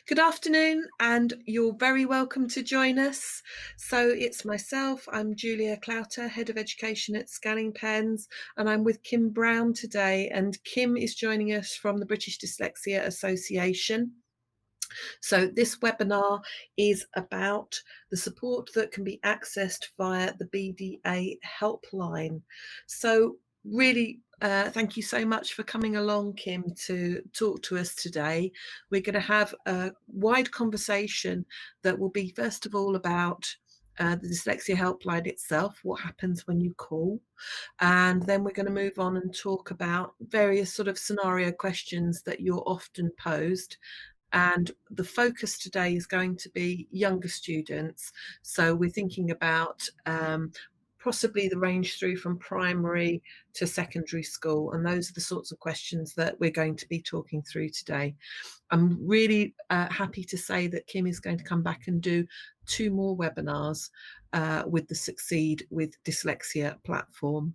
Good afternoon, and you're very welcome to join us. So it's myself, I'm Julia Clouter, Head of Education at Scanning Pens, and I'm with Kim Brown today. And Kim is joining us from the British Dyslexia Association. So this webinar is about the support that can be accessed via the BDA Helpline. So really, thank you so much for coming along, Kim, to talk to us today. We're going to have a wide conversation that will be, first of all, about the Dyslexia Helpline itself, what happens when you call. And then we're going to move on and talk about various sort of scenario questions that you're often posed. And the focus today is going to be younger students. So we're thinking about possibly the range through from primary to secondary school. And those are the sorts of questions that we're going to be talking through today. I'm really happy to say that Kim is going to come back and do 2 more webinars with the Succeed with Dyslexia platform.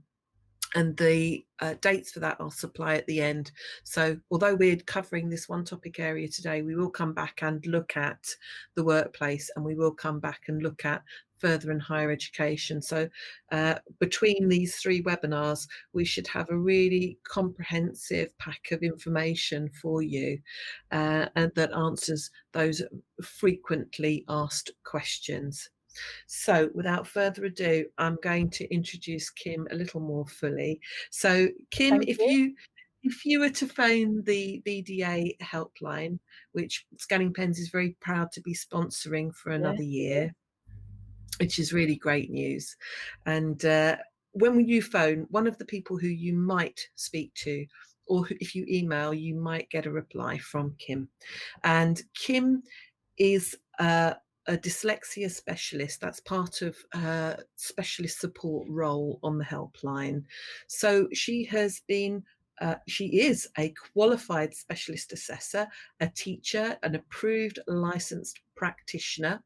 And the dates for that I'll supply at the end. So although we're covering this one topic area today, we will come back and look at the workplace, and we will come back and look at further and higher education. So between these 3 webinars, we should have a really comprehensive pack of information for you and that answers those frequently asked questions. So without further ado, I'm going to introduce Kim a little more fully. So Kim, Thank if you were to phone the BDA helpline, which Scanning Pens is very proud to be sponsoring for another year, which is really great news. And when you phone, one of the people who you might speak to, or if you email, you might get a reply from Kim. And Kim is a dyslexia specialist. That's part of her specialist support role on the helpline. So she is a qualified specialist assessor, a teacher, an approved licensed practitioner,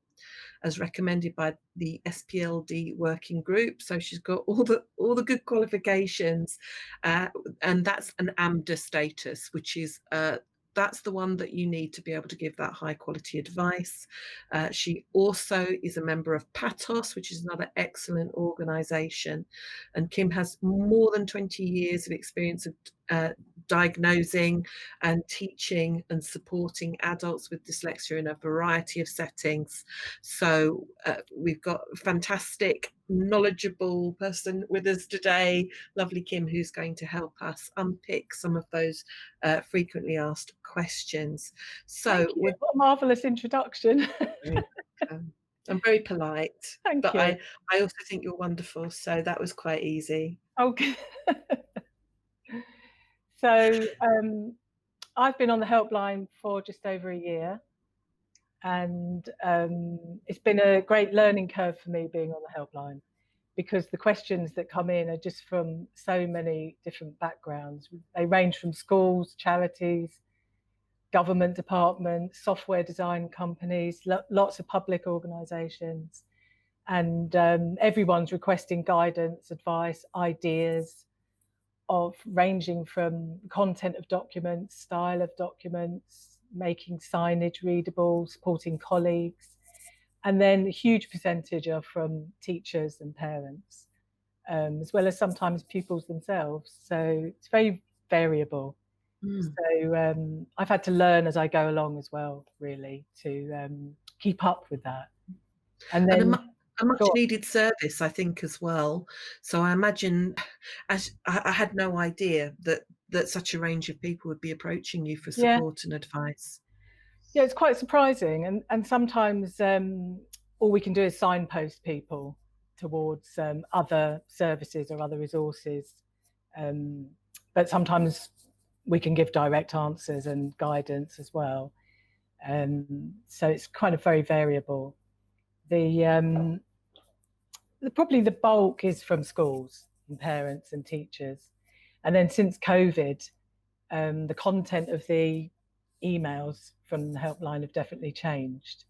as recommended by the SPLD working group. So she's got all the good qualifications, and that's an AMDA status, which is that's the one that you need to be able to give that high quality advice. She also is a member of PATOS, which is another excellent organisation. And Kim has more than 20 years of experience of diagnosing and teaching and supporting adults with dyslexia in a variety of settings. So we've got a fantastic, knowledgeable person with us today, lovely Kim, who's going to help us unpick some of those frequently asked questions. So what a marvellous introduction. I'm very polite, Thank but you. I also think you're wonderful, so that was quite easy. Okay. So I've been on the helpline for just over a year, and it's been a great learning curve for me being on the helpline, because the questions that come in are just from so many different backgrounds. They range from schools, charities, government departments, software design companies, lots of public organisations, and everyone's requesting guidance, advice, ideas, of ranging from content of documents, style of documents, making signage readable, supporting colleagues, and then a huge percentage are from teachers and parents, as well as sometimes pupils themselves. So it's very variable. So I've had to learn as I go along as well, really, to keep up with that. And then a much needed service, I think, as well. So I imagine, as I had no idea that such a range of people would be approaching you for support and advice. Yeah, it's quite surprising, and sometimes all we can do is signpost people towards other services or other resources, but sometimes we can give direct answers and guidance as well. So it's kind of very variable. Probably the bulk is from schools and parents and teachers. And then since COVID, the content of the emails from the helpline have definitely changed,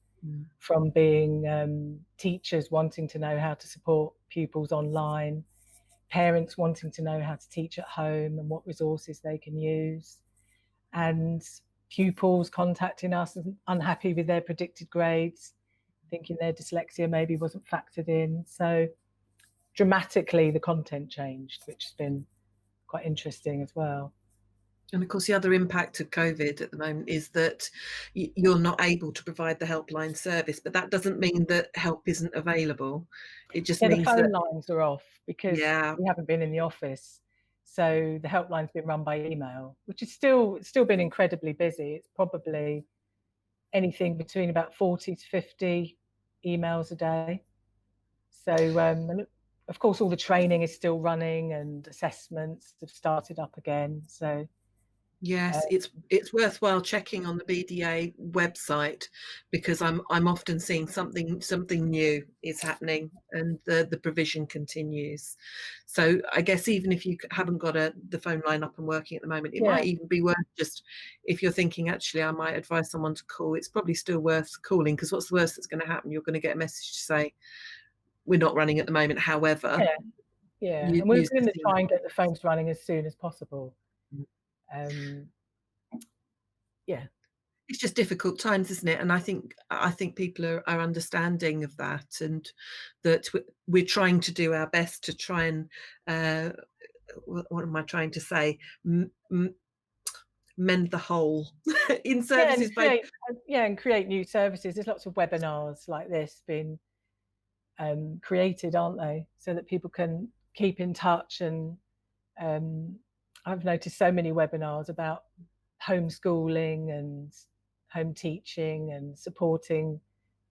from being teachers wanting to know how to support pupils online, parents wanting to know how to teach at home and what resources they can use, and pupils contacting us and unhappy with their predicted grades, thinking their dyslexia maybe wasn't factored in. So dramatically, the content changed, which has been quite interesting as well. And of course, the other impact of COVID at the moment is that you're not able to provide the helpline service, but that doesn't mean that help isn't available. It just Yeah, the means that, phone lines are off because yeah, we haven't been in the office. So the helpline's been run by email, which is still been incredibly busy. It's probably anything between about 40 to 50 emails a day. So of course, all the training is still running and assessments have started up again. So yes, uh, it's worthwhile checking on the BDA website, because I'm often seeing something new is happening and the provision continues. So I guess even if you haven't got the phone line up and working at the moment, it yeah, might even be worth, just if you're thinking actually I might advise someone to call, it's probably still worth calling, because what's the worst that's going to happen? You're going to get a message to say we're not running at the moment. However, yeah, yeah. And we're use going this to email. try and get the phones running as soon as possible. Um, yeah, It's just difficult times, isn't it? And I think people are understanding of that, and that we're trying to do our best to try and what am I trying to say? Mend the hole in yeah, and services by. create new services. There's lots of webinars like this being created, aren't they? So that people can keep in touch. And I've noticed so many webinars about homeschooling and home teaching and supporting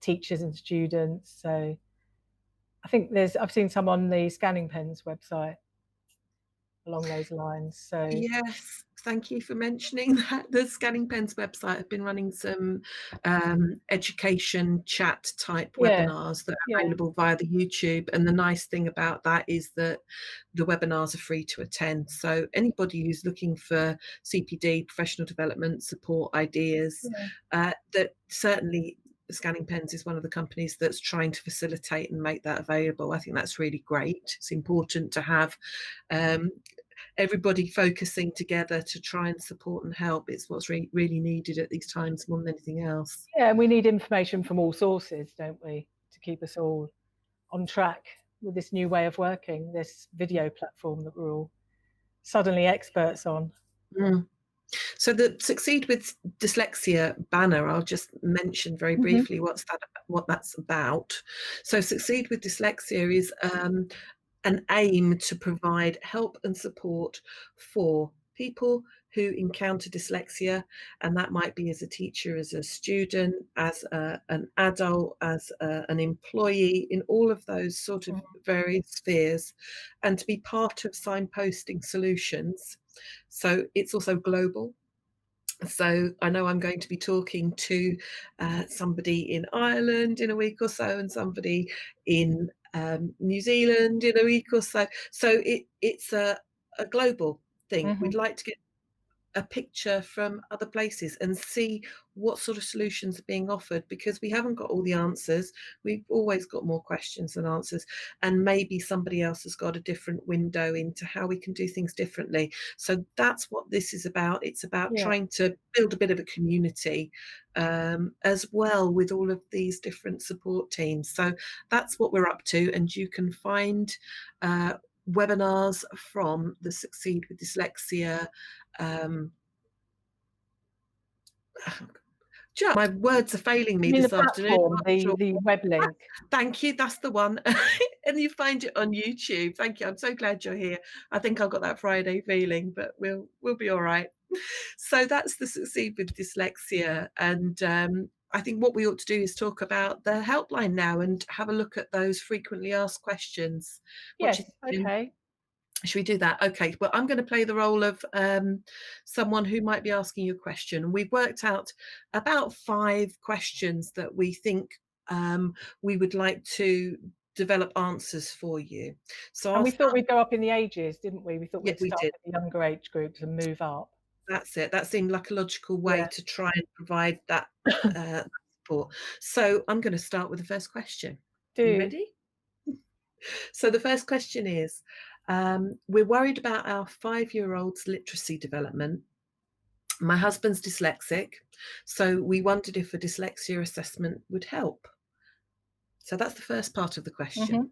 teachers and students. So I think I've seen some on the Scanning Pens website along those lines. So Yes, thank you for mentioning that. The Scanning Pens website have been running some education chat type yeah, webinars that are yeah, available via the YouTube. And the nice thing about that is that the webinars are free to attend. So anybody who's looking for CPD, professional development, support ideas, yeah, that certainly Scanning Pens is one of the companies that's trying to facilitate and make that available. I think that's really great. It's important to have um, everybody focusing together to try and support and help. It's what's really needed at these times more than anything else. yeah. And we need information from all sources, don't we, to keep us all on track with this new way of working, this video platform that we're all suddenly experts on. Mm. So the Succeed with Dyslexia banner, I'll just mention very Mm-hmm. briefly what that's about. So Succeed with Dyslexia is an aim to provide help and support for people who encounter dyslexia, and that might be as a teacher, as a student, as an adult, as an employee, in all of those sort of various spheres, and to be part of signposting solutions. So it's also global. So I know I'm going to be talking to somebody in Ireland in a week or so, and somebody in New Zealand in a week or so. So it's a global thing. Mm-hmm. We'd like to get a picture from other places and see what sort of solutions are being offered, because we haven't got all the answers. We've always got more questions than answers, and maybe somebody else has got a different window into how we can do things differently. So that's what this is about. It's about Yeah. trying to build a bit of a community as well, with all of these different support teams. So that's what we're up to, and you can find webinars from the Succeed with Dyslexia my words are failing You me mean the this afternoon. I'm platform, not the sure. the web link? Thank you, that's the one. And you find it on YouTube. Thank you. I'm so glad you're here. I think I've got that Friday feeling, but we'll be all right. So that's the Succeed with Dyslexia. And I think what we ought to do is talk about the helpline now and have a look at those frequently asked questions. What do Yes. you think? Okay. Should we do that? Okay, well, I'm going to play the role of someone who might be asking you a question. We've worked out about 5 questions that we think we would like to develop answers for you. So And I'll we thought start. we'd go up in the ages, didn't we? We thought Yeah, we'd we start did. at the younger age groups and move up. That's it. That seemed like a logical way Yeah. to try and provide that support. So I'm going to start with the first question. You Do. ready? So the first question is, we're worried about our 5-year-old's literacy development. My husband's dyslexic, so we wondered if a dyslexia assessment would help. So that's the first part of the question.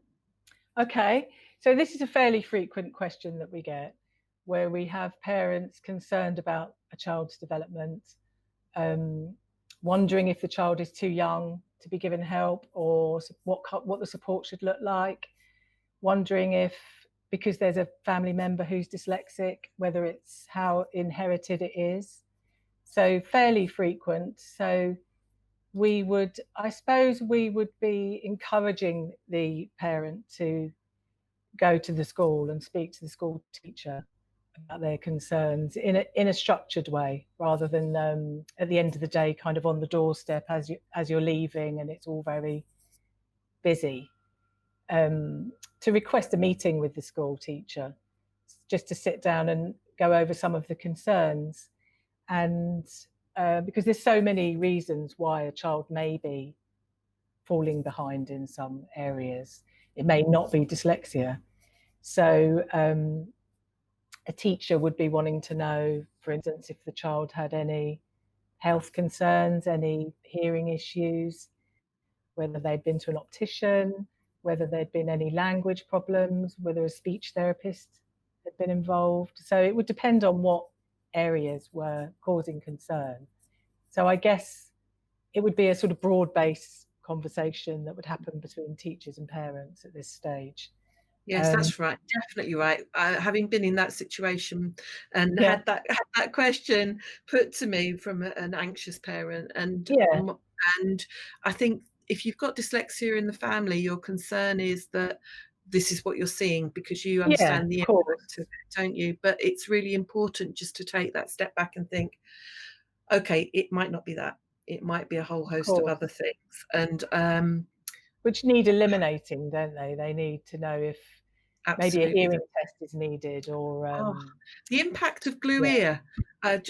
Mhm. Okay, so this is a fairly frequent question that we get, where we have parents concerned about a child's development, um, wondering if the child is too young to be given help, or what the support should look like, wondering if, because there's a family member who's dyslexic, whether it's how inherited it is. So fairly frequent. So I suppose we would be encouraging the parent to go to the school and speak to the school teacher about their concerns in a structured way, rather than at the end of the day, kind of on the doorstep as you're leaving and it's all very busy. To request a meeting with the school teacher, just to sit down and go over some of the concerns, and because there's so many reasons why a child may be falling behind in some areas. It may not be dyslexia. So a teacher would be wanting to know, for instance, if the child had any health concerns, any hearing issues, whether they'd been to an optician, whether there'd been any language problems, whether a speech therapist had been involved. So it would depend on what areas were causing concern. So I guess it would be a sort of broad-based conversation that would happen between teachers and parents at this stage. Yes, Um, that's right. Definitely right. Having been in that situation and yeah, had that question put to me from an anxious parent, yeah, and I think if you've got dyslexia in the family, your concern is that this is what you're seeing because you yeah, understand the of course, impact of it, don't you? But it's really important just to take that step back and think, okay, it might not be that. It might be a whole of host of course. other things. And Which need eliminating, don't they? They need to know if maybe a absolutely. hearing test is needed, or Oh, the impact of glue yeah, ear.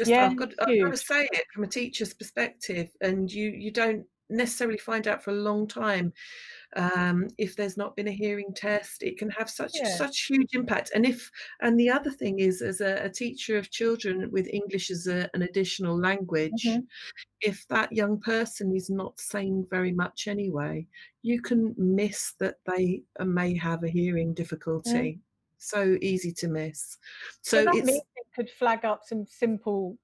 yeah, I've got to huge. say it from a teacher's perspective, and you don't necessarily find out for a long time if there's not been a hearing test. It can have Yeah. such huge impact. And the other thing is, as a teacher of children with English as an additional language, Mhm. if that young person is not saying very much anyway, you can miss that they may have a hearing Mm. difficulty. So easy to miss. But So that it's means it could flag up some simple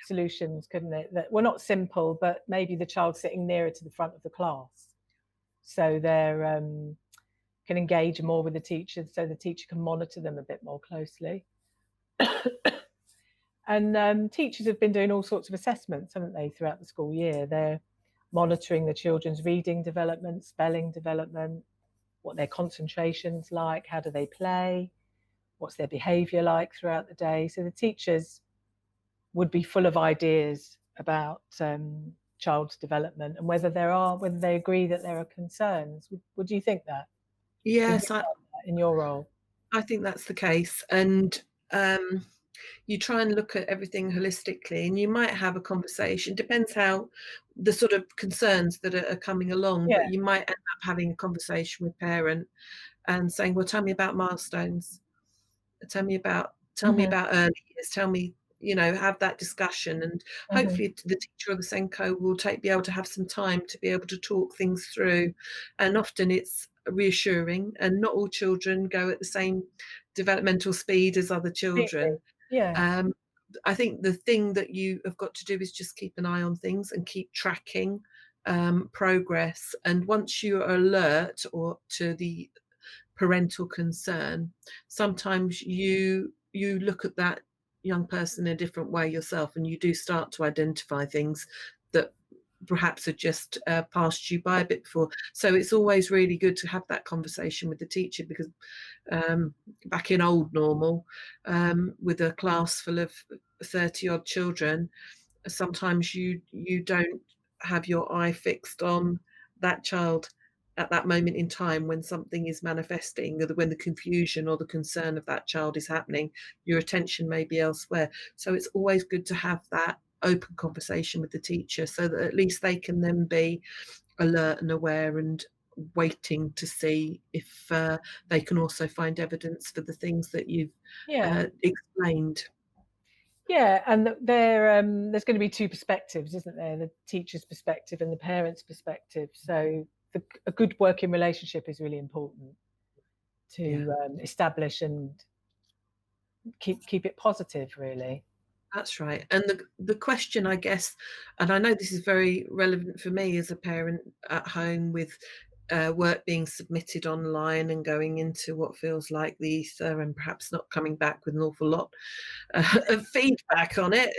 solutions, couldn't it? That well, not simple, but maybe the child sitting nearer to the front of the class, so they're can engage more with the teacher, so the teacher can monitor them a bit more closely. And teachers have been doing all sorts of assessments, haven't they, throughout the school year? They're monitoring the children's reading development, spelling development, what their concentration's like, how do they play, what's their behaviour like throughout the day. So the teachers would be full of ideas about child's development and whether they agree that there are concerns. Would you think that? Would you yes, find that in your role? I think that's the case. And you try and look at everything holistically, and you might have a conversation. Depends how the sort of concerns that are coming along, Yeah. but you might end up having a conversation with parent and saying, "Well, tell me about milestones. Tell me Hmm. about early years. Tell me." Have that discussion, and Hmm. hopefully the teacher or the Senko will be able to have some time to be able to talk things through. And often it's reassuring, and not all children go at the same developmental speed as other children. Completely. Yeah. Um, I think the thing that you have got to do is just keep an eye on things and keep tracking progress. And once you are alert or to the parental concern, sometimes you look at that young person in a different way yourself, and you do start to identify things that perhaps had just passed you by a bit before. So it's always really good to have that conversation with the teacher, because back in old normal, with a class full of 30 odd children, sometimes you don't have your eye fixed on that child at that moment in time when something is manifesting, or when the confusion or the concern of that child is happening. Your attention may be elsewhere. So it's always good to have that open conversation with the teacher, so that at least they can then be alert and aware and waiting to see if they can also find evidence for the things that you've Yeah. explained. Yeah, and there's going to be two perspectives, isn't there? The teacher's perspective and the parent's perspective. So a good working relationship is really important Yeah. to establish and keep it positive, really. That's right. And the question, I guess, and I know this is very relevant for me as a parent at home with work being submitted online and going into what feels like the ether and perhaps not coming back with an awful lot of feedback on it,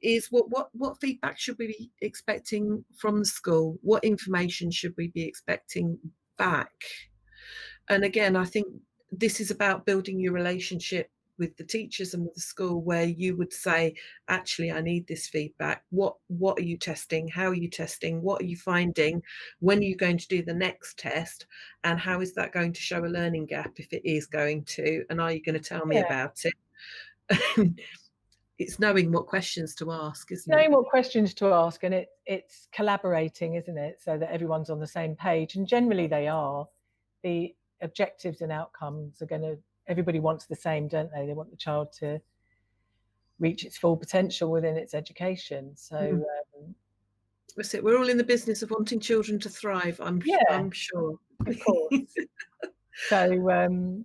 is what feedback should we be expecting from the school? What information should we be expecting back? And again, I think this is about building your relationship with the teachers and with the school, where you would say, actually, I need this feedback. What are you testing? How are you testing? What are you finding? When are you going to do the next test? And how is that going to show a learning gap, if it is going to? And are you going to tell me Yeah, about it? It's knowing what questions to ask, isn't it? knowing what questions to ask, and it's collaborating, isn't it? So that everyone's on the same page, and generally they are. The objectives and outcomes are going to. Everybody wants the same, don't they? They want the child to reach its full potential within its education. So Mm. That's it. We're all in the business of wanting children to thrive, yeah, I'm sure. of course. So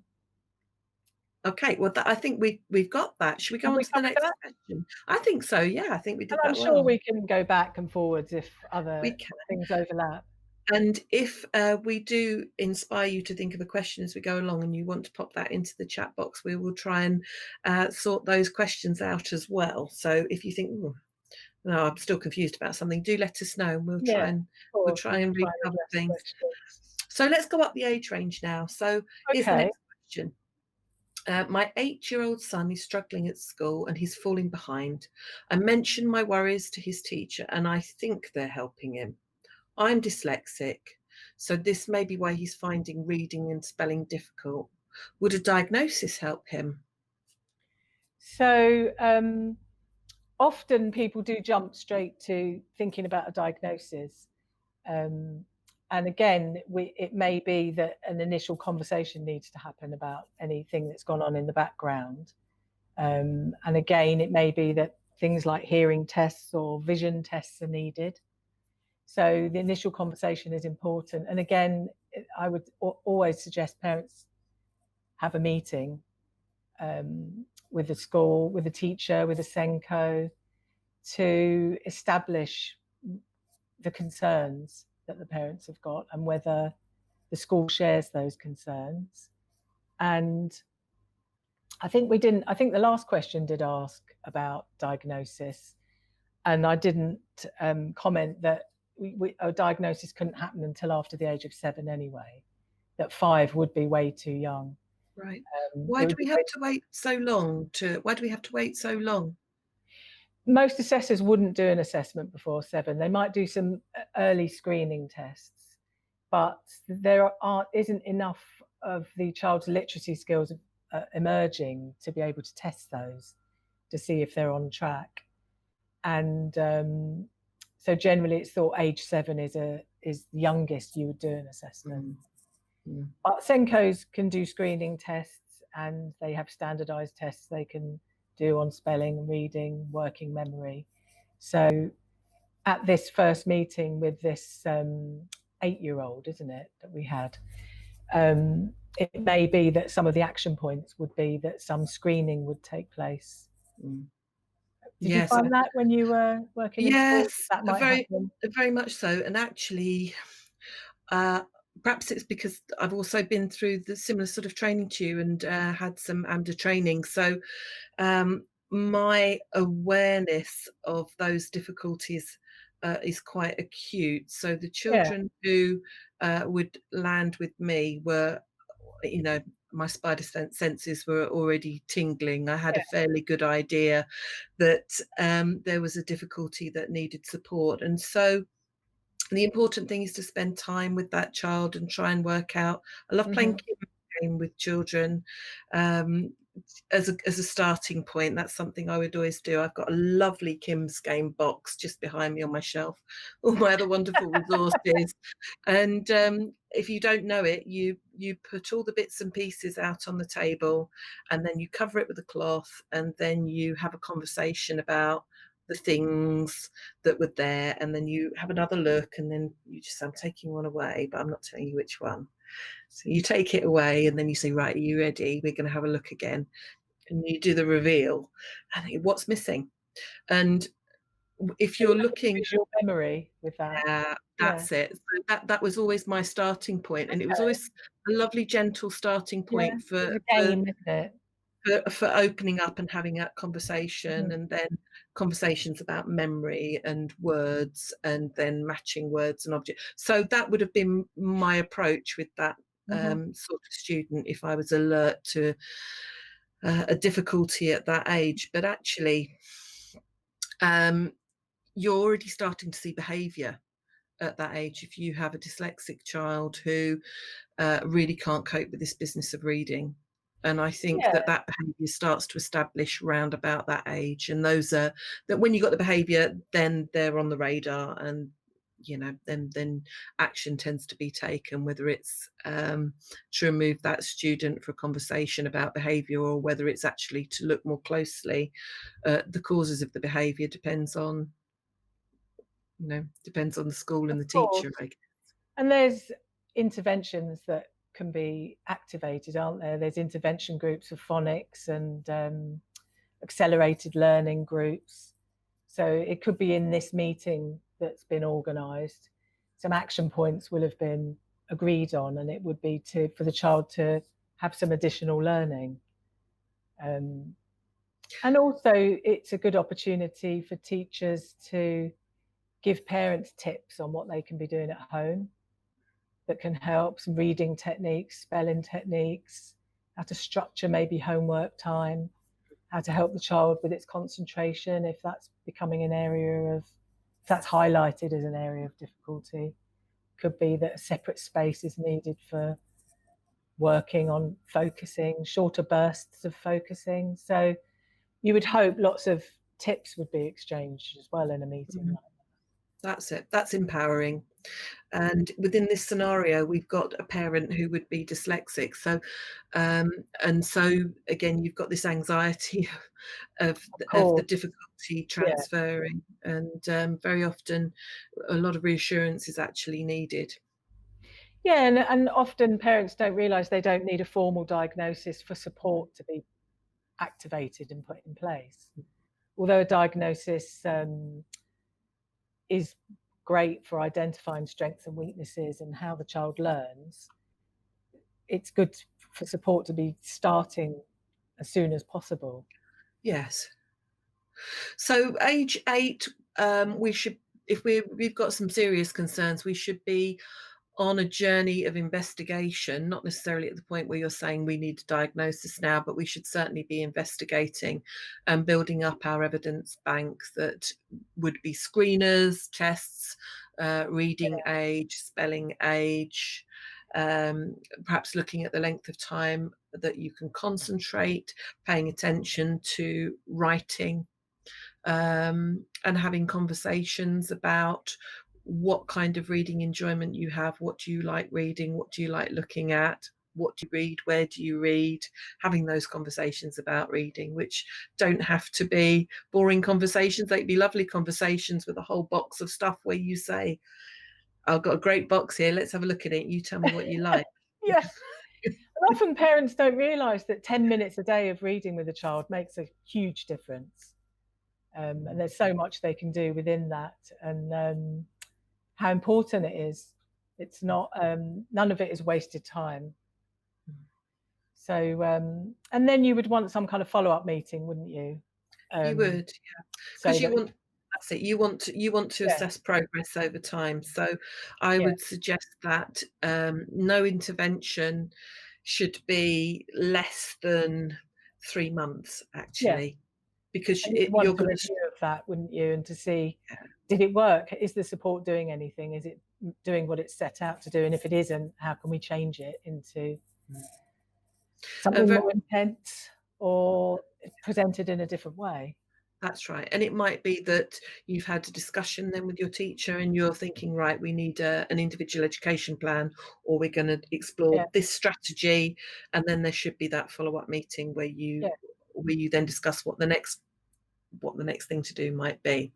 Okay, well, I think we've got that. Should we go have on we to the covered next that? question? I think so, yeah, I think we And did I'm that sure well. we can go back and forwards if We other can. things overlap. And if we do inspire you to think of a question as we go along and you want to pop that into the chat box, we will try and sort those questions out as well. So if you think, "Ooh, no, I'm still confused about something," do let us know and Yeah, of we'll course. try We can and try read and other address things. questions. So let's go up the age range now. So here's the Okay. next question. My 8-year-old son is struggling at school and he's falling behind. I mentioned my worries to his teacher and I think they're helping him. I'm dyslexic, so this may be why he's finding reading and spelling difficult. Would a diagnosis help him? So often people do jump straight to thinking about a diagnosis. Um, and again, it may be that an initial conversation needs to happen about anything that's gone on in the background. And again, it may be that things like hearing tests or vision tests are needed. So the initial conversation is important. And again, I would always suggest parents have a meeting with the school, with the teacher, with the Senko, to establish the concerns that the parents have got and whether the school shares those concerns. And I think the last question did ask about diagnosis, and I didn't comment that a diagnosis couldn't happen until after the age of 7 anyway, that 5 would be way too young. Right. It Why do would we be have to wait so long why do we have to wait so long? Most assessors wouldn't do an assessment before 7. They might do some early screening tests, but there isn't enough of the child's literacy skills emerging to be able to test those to see if they're on track. And so generally it's thought age 7 is the youngest you would do an assessment. But Senkos can do screening tests, and they have standardized tests they can do on spelling, reading, working memory. So at this first meeting with this 8-year-old, isn't it, that we had, it may be that some of the action points would be that some screening would take place. Did you Yes, find that when you were working in schools, yes, that might happen? very much so. And actually, perhaps it's because I've also been through the similar sort of training to you and had some AMDA training. So my awareness of those difficulties is quite acute. So the Yeah, children who would land with me were, my spider senses were already tingling. I had a yeah. fairly good idea that there was a difficulty that needed support. And so the important thing is to spend time with that child and try and work out. I love playing Mm-hmm. kid game with children as a starting point. That's something I would always do. I've got a lovely Kim's Game box just behind me on my shelf, all my other wonderful resources. And if you don't know it, you you put all the bits and pieces out on the table, and then you cover it with a cloth, and then you have a conversation about the things that were there, and then you have another look, and then you just say, I'm taking one away, but I'm not telling you which one. So you take it away, and then you say, right, are you ready? We're going to have a look again. And you do the reveal, and what's missing. And if So you you're have a looking, visual memory with that. Yeah. that's it. So that was always my starting point, and it was Okay. always a lovely, gentle starting Yeah. point It's a game, isn't it? for opening up and having that conversation, Mhm. and then conversations about memory and words, and then matching words and objects. So that would have been my approach with that Mhm. sort of student if I was alert to a difficulty at that age. But actually, um, you're already starting to see behaviour at that age if you have a dyslexic child who really can't cope with this business of reading. And I think Yeah. that behaviour starts to establish round about that age. And those are that when you got the behaviour, then they're on the radar, and then action tends to be taken, whether it's to remove that student for a conversation about behaviour, or whether it's actually to look more closely at the causes of the behaviour. Depends on the school and Of the teacher, course. I guess. And there's interventions that can be activated, aren't there? There's intervention groups for phonics and accelerated learning groups. So it could be in this meeting that's been organised, some action points will have been agreed on, and it would be for the child to have some additional learning. And also, it's a good opportunity for teachers to give parents tips on what they can be doing at home that can help, some reading techniques, spelling techniques, how to structure maybe homework time, how to help the child with its concentration if that's becoming an area of, if that's highlighted as an area of difficulty. Could be that a separate space is needed for working on focusing, shorter bursts of focusing. So you would hope lots of tips would be exchanged as well in a meeting Mhm. like That's it. That's empowering. And within this scenario, we've got a parent who would be dyslexic. Um, and so again, you've got this anxiety of that. Of the course, difficulty yeah. transferring, and very often a lot of reassurance is actually needed. Yeah, and often parents don't realise they don't need a formal diagnosis for support to be activated and put in place. Although a diagnosis is great for identifying strengths and weaknesses and how the child learns, it's good for support to be starting as soon as possible. Yes. So age 8, we should, if we've got some serious concerns, we should be on a journey of investigation, not necessarily at the point where you're saying we need a diagnosis now, but we should certainly be investigating and building up our evidence bank that would be screeners, tests, reading age, spelling age, perhaps looking at the length of time that you can concentrate, paying attention to writing, and having conversations about what kind of reading enjoyment you have, what do you like reading, what do you like looking at, what do you read, where do you read, having those conversations about reading, which don't have to be boring conversations. They can be lovely conversations with a whole box of stuff where you say, I've got a great box here, let's have a look at it, you tell me what you like. Yeah. And often parents don't realise that 10 minutes a day of reading with a child makes a huge difference. And there's so much they can do within that, and how important it is. It's not, none of it is wasted time. So, and then you would want some kind of follow-up meeting, wouldn't you? You would, So because that, that's it. You want to yeah, assess progress over time. So I yeah, would suggest that no intervention should be less than 3 months, yeah. actually, because And you'd you're want a going to. review of that, wouldn't you? And to see, did it work? Is the support doing anything? Is it doing what it's set out to do? And if it isn't, how can we change it into A something very, more intense or presented in a different way? That's right. And it might be that you've had a discussion then with your teacher and you're thinking, right, we need an individual education plan, or we're going to Yeah, explore this strategy. And then there should be that follow-up meeting yeah, where you then discuss what the next thing to do might be.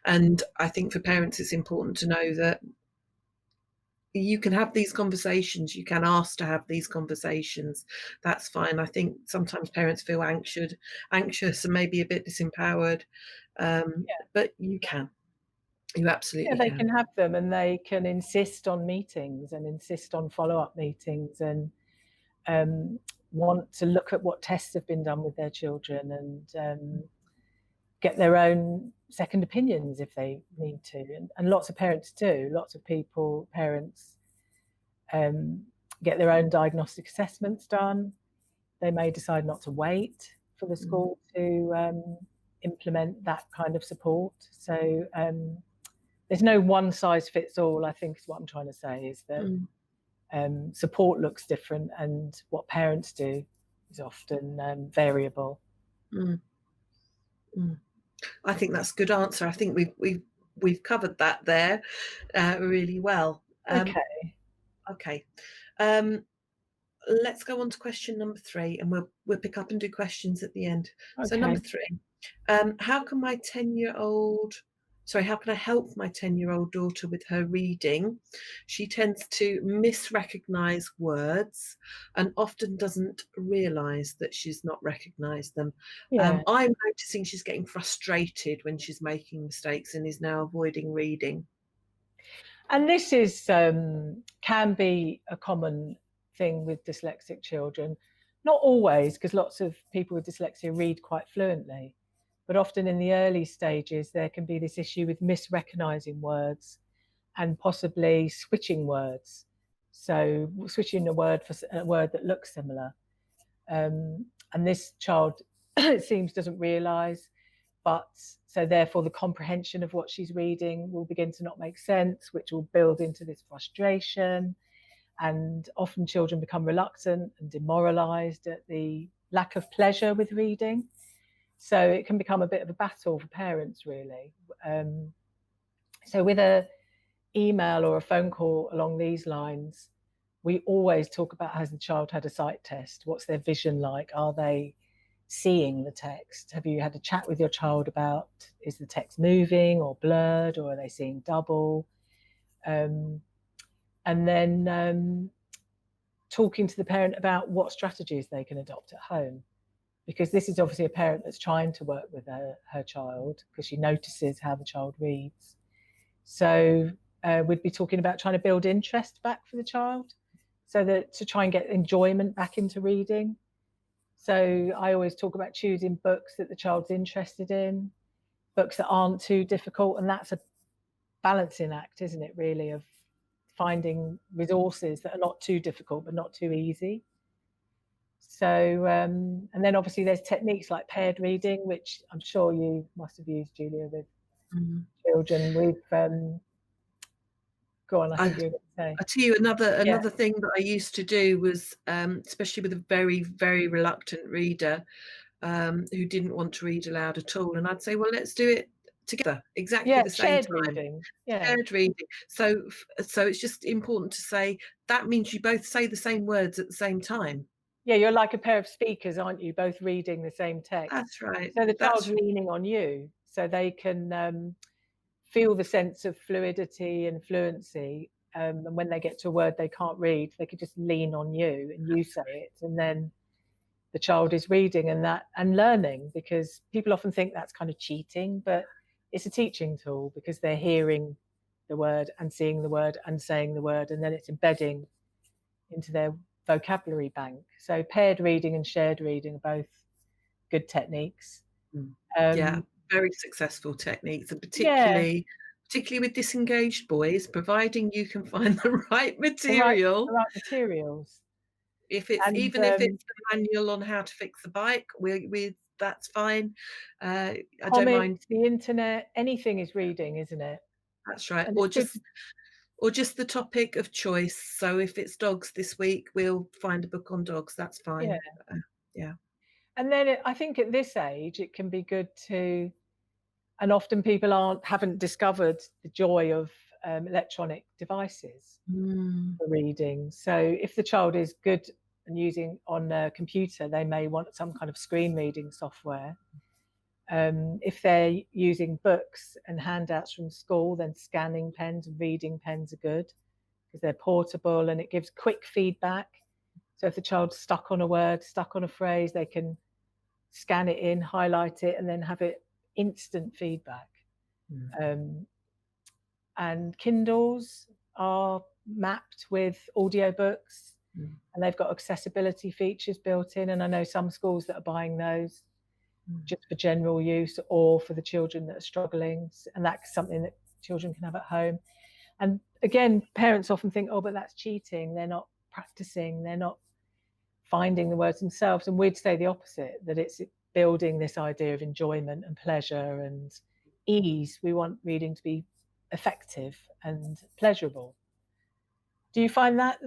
And I think for parents, it's important to know that you can have these conversations, you can ask to have these conversations. That's fine. I think sometimes parents feel anxious and maybe a bit disempowered. yeah. But you Yeah, absolutely they can. can have them, and they can insist on meetings and insist on follow-up meetings, and um, want to look at what tests have been done with their children, and get their own second opinions if they need to. And lots of parents do. Lots of parents um, get their own diagnostic assessments done. They may decide not to wait for the Mm, school to implement that kind of support. So there's no one size fits all, I think is what I'm trying to say, is that mm, support looks different, and what parents do is often variable. mm, mm. I think that's a good answer. I think we've covered that there really well. Okay, Okay. Um, let's go on to question number 3, and we'll pick up and do questions at the end. So number okay. 3, how can my 10-year-old how can I help my 10-year-old daughter with her reading? She tends to misrecognise words and often doesn't realise that she's not recognised them. Yeah. I'm noticing she's getting frustrated when she's making mistakes and is now avoiding reading. And this is can be a common thing with dyslexic children. Not always, because lots of people with dyslexia read quite fluently, but often in the early stages, there can be this issue with misrecognizing words and possibly switching words. So switching a word for a word that looks similar. And this child, it seems, doesn't realize, but so therefore the comprehension of what she's reading will begin to not make sense, which will build into this frustration. And often children become reluctant and demoralized at the lack of pleasure with reading. So it can become a bit of a battle for parents, really. So with a email or a phone call along these lines, we always talk about, has the child had a sight test? What's their vision like? Are they seeing the text? Have you had a chat with your child about, is the text moving or blurred, or are they seeing double? And then talking to the parent about what strategies they can adopt at home. Because this is obviously a parent that's trying to work with her child, because she notices how the child reads. So we'd be talking about trying to build interest back for the child, so that to try and get enjoyment back into reading. So I always talk about choosing books that the child's interested in, books that aren't too difficult. And that's a balancing act, isn't it, really, of finding resources that are not too difficult, but not too easy. So, and then obviously there's techniques like paired reading, which I'm sure you must have used, Julia, with Mm. children. Go on, I I think you were going to say. I tell you Yeah, another thing that I used to do was, especially with a very, very reluctant reader, who didn't want to read aloud at all, and I'd say, "Well, let's do it together, exactly yeah, the same shared time." reading. Yeah, Shared reading. So it's just important to say, that means you both say the same words at the same time. yeah, you're like a pair of speakers, aren't you? Both reading the same text. That's right. So the child's That's leaning on you, so they can feel the sense of fluidity and fluency. And when they get to a word they can't read, they could just lean on you and you say it, and then the child is reading and learning, because people often think that's kind of cheating, but it's a teaching tool, because they're hearing the word and seeing the word and saying the word, and then it's embedding into their vocabulary bank. So paired reading and shared reading are both good techniques. Mm. Yeah, Um, very successful techniques, and yeah, particularly with disengaged boys, providing you can find the right the right material. the right materials. If it's And even if it's the manual on how to fix the bike, we that's fine. I don't comics, mind. the internet, anything is reading, isn't it? That's right. And it's good. Or just the topic of choice. So if it's dogs this week, we'll find a book on dogs. That's Yeah. fine. Yeah. And then I think at this age, it can be good to And often people haven't discovered the joy of electronic devices Mm. for reading. So if the child is good and using on a computer, they may want some kind of screen reading software. If they're using books and handouts from school, then scanning pens and reading pens are good because they're portable and it gives quick feedback. So if the child's stuck on a word, stuck on a phrase, they can scan it in, highlight it, and then have it instant feedback. And Kindles are mapped with audiobooks, and they've got accessibility features built in. And I know some schools that are buying those just for general use or for the children that are struggling. And that's something that children can have at home. And again, parents often think, oh, but that's cheating. They're not practicing. They're not finding the words themselves. And we'd say the opposite, that it's building this idea of enjoyment and pleasure and ease. We want reading to be effective and pleasurable. Do you find that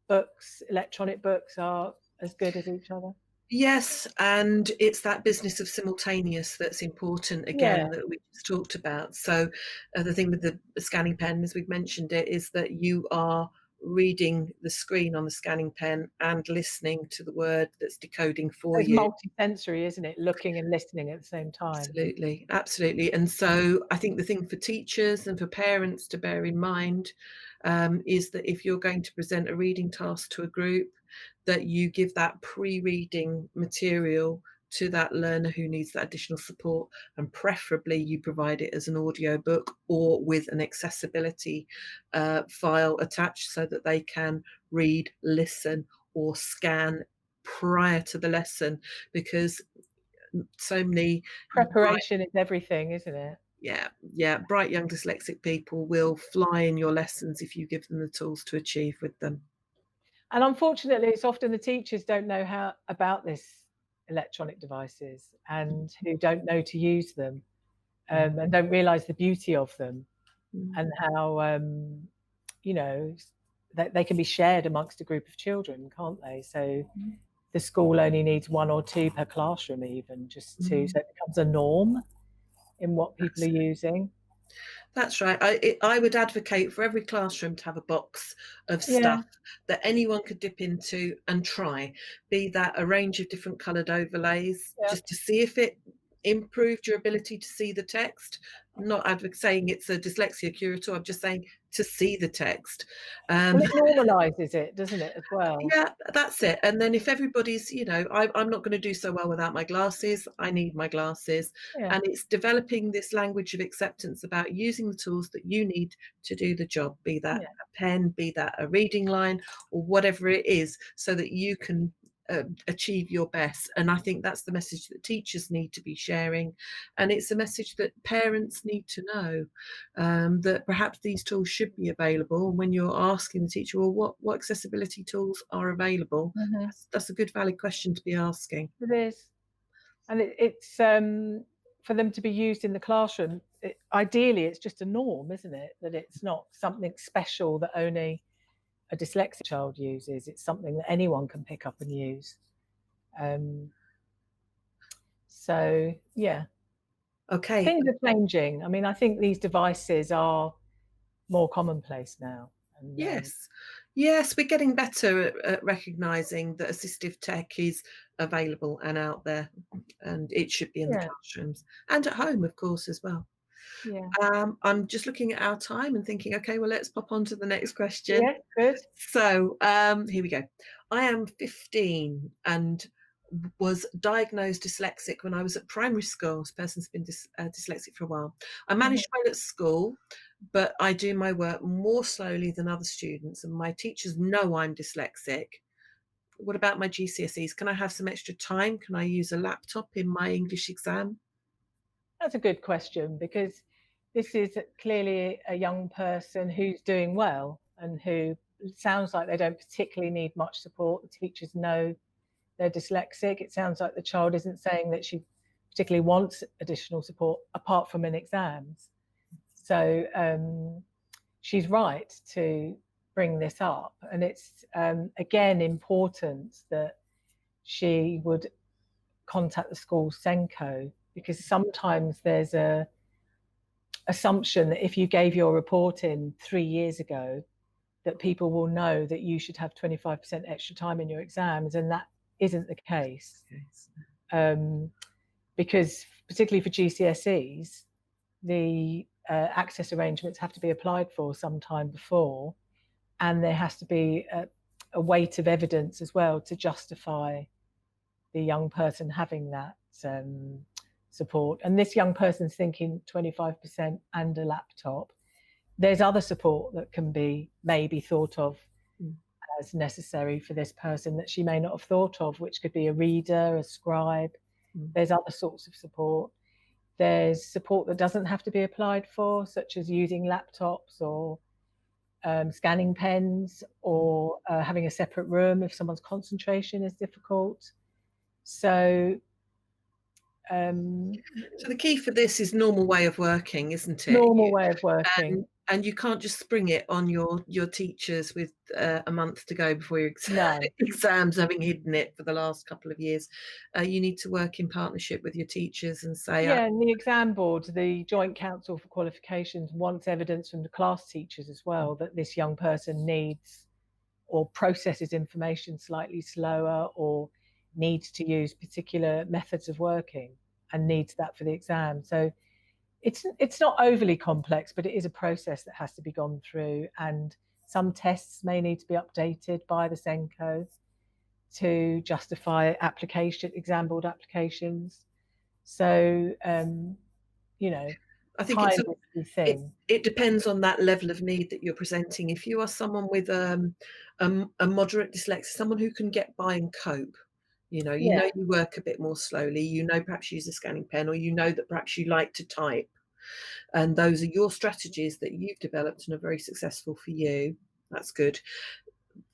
books, electronic books, are as good as each other? Yes, and it's that business of simultaneous that's important again, that we just talked about. So the thing with the scanning pen, as we've mentioned it, is that you are reading the screen on the scanning pen and listening to the word that's decoding for It's you. multi-sensory, isn't it? Looking and listening at the same time. Absolutely, absolutely. And so I think the thing for teachers and for parents to bear in mind is that if you're going to present a reading task to a group, that you give that pre-reading material to that learner who needs that additional support, and preferably you provide it as an audio book or with an accessibility file attached so that they can read, listen, or scan prior to the lesson, because so many Preparation is everything, isn't it? bright young dyslexic people will fly in your lessons if you give them the tools to achieve with them. And unfortunately, it's often the teachers don't know how about this electronic devices and who don't know to use them, and don't realise the beauty of them, and how you know, that they can be shared amongst a group of children, can't they? So the school only needs 1 or 2 per classroom, even just so it becomes a norm in what people are using. That's right. I would advocate for every classroom to have a box of stuff that anyone could dip into and try, be that a range of different coloured overlays, just to see if it improved your ability to see the text. I'm not saying it's a dyslexia cure at all. I'm just saying to see the text. Well, it normalises it, doesn't it, as well? Yeah, that's it. And then if everybody's, I'm not going to do so well without my glasses. I need my glasses. Yeah. And it's developing this language of acceptance about using the tools that you need to do the job, be that a pen, be that a reading line, or whatever it is, so that you can achieve your best. And I think that's the message that teachers need to be sharing, and it's a message that parents need to know, that perhaps these tools should be available. And when you're asking the teacher, well, what accessibility tools are available, that's a good valid question to be asking. It is, and it's for them to be used in the classroom. Ideally, it's just a norm, isn't it? That it's not something special that only a dyslexic child uses. It's something that anyone can pick up and use. So yeah, okay, things are changing. I mean, I think these devices are more commonplace now. And, yes, we're getting better at recognizing that assistive tech is available and out there, and it should be in the classrooms and at home, of course, as well. I'm just looking at our time and thinking, okay, well, let's pop on to the next question. Yeah, good. So here we go. I am 15 and was diagnosed dyslexic when I was at primary school. This person's been dyslexic for a while. I managed well at school, but I do my work more slowly than other students, and my teachers know I'm dyslexic. What about my GCSEs? Can I have some extra time? Can I use a laptop in my English exam? That's a good question, because this is clearly a young person who's doing well and who sounds like they don't particularly need much support. The teachers know they're dyslexic. It sounds like the child isn't saying that she particularly wants additional support apart from in exams. So she's right to bring this up. And it's, again, important that she would contact the school Senko because sometimes there's a assumption that if you gave your report in 3 years ago, that people will know that you should have 25% extra time in your exams, and that isn't the case. Because particularly for GCSEs, the access arrangements have to be applied for some time before, and there has to be a weight of evidence as well to justify the young person having that support. And this young person's thinking 25% and a laptop. There's other support that can be maybe thought of as necessary for this person that she may not have thought of, which could be a reader, a scribe. There's other sorts of support. There's support that doesn't have to be applied for, such as using laptops or scanning pens, or having a separate room if someone's concentration is difficult. So the key for this is normal way of working, isn't it? Normal way of working. And you can't just spring it on your teachers with a month to go before your exams, having hidden it for the last couple of years. You need to work in partnership with your teachers and say... Yeah, and the exam board, the Joint Council for Qualifications, wants evidence from the class teachers as well that this young person needs or processes information slightly slower, or needs to use particular methods of working and needs that for the exam. So it's not overly complex, but it is a process that has to be gone through, and some tests may need to be updated by the SENCO to justify exam board applications. So I think it depends on that level of need that you're presenting. If you are someone with a moderate dyslexia, someone who can get by and cope, you work a bit more slowly, perhaps use a scanning pen, or that perhaps you like to type, and those are your strategies that you've developed and are very successful for you. That's good.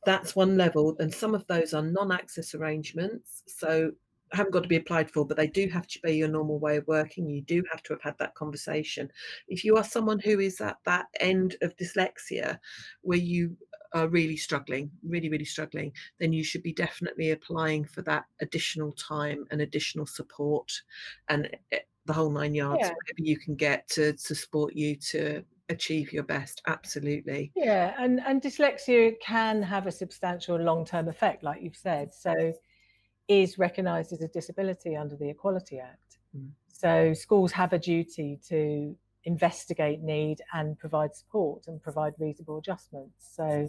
That's one level, and some of those are non-access arrangements, so haven't got to be applied for, but they do have to be your normal way of working. You do have to have had that conversation. If you are someone who is at that end of dyslexia where you are really struggling, really struggling, then you should be definitely applying for that additional time and additional support and the whole 9 yards, whatever you can get to support you to achieve your best. Absolutely. Yeah, and dyslexia can have a substantial long-term effect, like you've said. So is recognised as a disability under the Equality Act. So schools have a duty to investigate need and provide support and provide reasonable adjustments. So,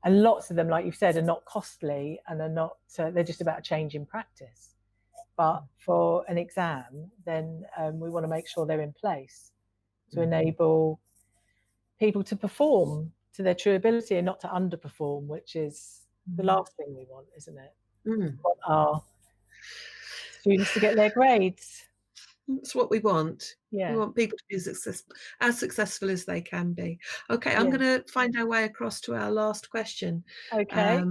and lots of them, like you've said, are not costly and are not, they're just about a change in practice. But for an exam, then we want to make sure they're in place to enable people to perform to their true ability and not to underperform, which is the last thing we want, isn't it? We want our students to get their grades. That's what we want. Yeah. We want people to be as successful as they can be. Okay, I'm going to find our way across to our last question. Okay.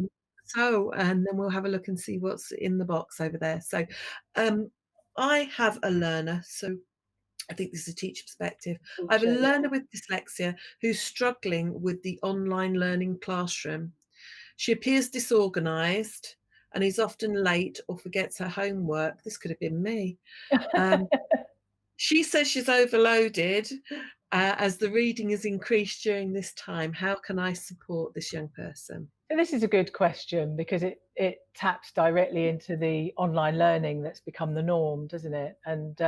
And then we'll have a look and see what's in the box over there. So I have a learner, so I think this is a teacher perspective. I have a learner with dyslexia who's struggling with the online learning classroom. She appears disorganised and is often late or forgets her homework. This could have been me. She says she's overloaded as the reading has increased during this time. How can I support this young person? So this is a good question, because it taps directly into the online learning that's become the norm, doesn't it? And